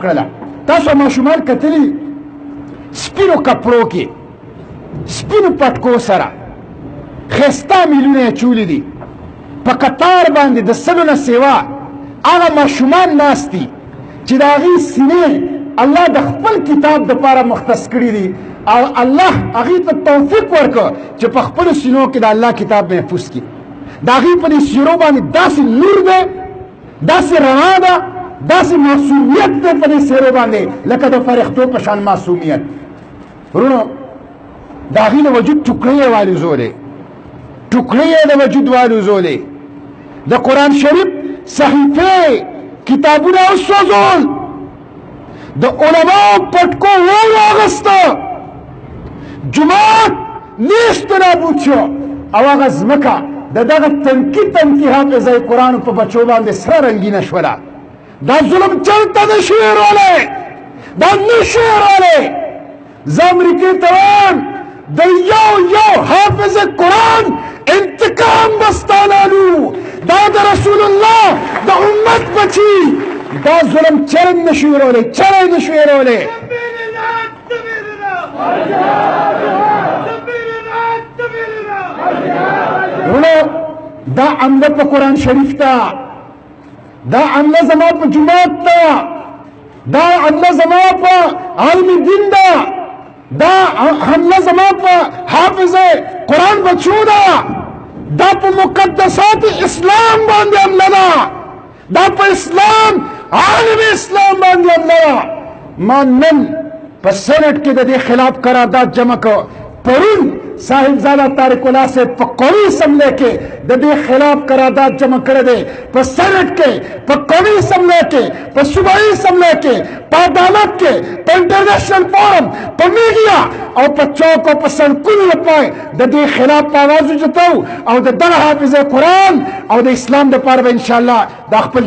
کړله. تاسو ماشومان کتلي سپینو کپړو کې سپینو پټکو سره ښایسته میلونه یې چولي دي په قطار باندې د سلو نه سوا هغه ماشومان ناست دي چې د هغې سینې الله د خپل کتاب دپاره مختص کړي دي او الله هغې ته توفیق ورکړه چې په خپلو سینو کې د الله کتاب محفوظ کړي. د هغې په دې سیرو باندې داسې نور دی، داسې رڼا ده، داسې معصومیت دی په دې سیرو باندې لکه د فرښتو په شان معصومیت. ورونو د هغې د وجود ټوکړې یې والوزولې، ټوکړې یې د وجود والوزولې، د قرآن شریف صحیفې کتابونه وسوځول، د علماو پټکو واغسته، جومات نیست نابود شو او هغه ځمکه د دغه تنکي حافظه قرآن په بچو باندې سره رنګینه شوله. دا ظلم چلته نشي هېرولی، دا نشي هېرولی. زه امریکې ته وایم د یو حافظ قرآن انتقام به ستا نالو. دا د رسول الله د امت بچي، دا ظلم چرې نشي هېرولی، چرې نشي هېرولی. ورونو دا حمله په قرآن شریف ته، دا حمله زما په جومات ته، دا حمله زما په عالم دین ده، دا حمله زما په حافظ قرآن بچو ده، دا په مقدسات اسلام باندې حمله ده، دا په اسلام عالم اسلام باندې حمله ده. ما نن په سینټ کې د دې خلاف قرارداد جمع کړ. پرون صاحبزاده طارق الله صاحب په قومي اسمبلی کې د دې خلاف قرارداد جمع کړی دی. په سینټ کې، په قومي اسمبلی کې، په صوبایي اسمبلی کې، په عدالت کې، په انټرنیشنل فورم، په میډیا او په چوک او په سړکونو لپاره د دې خلاف په آواز اوچتو او د دغه حافظ قرآن او د اسلام دپاره به انشاءالله دا خپل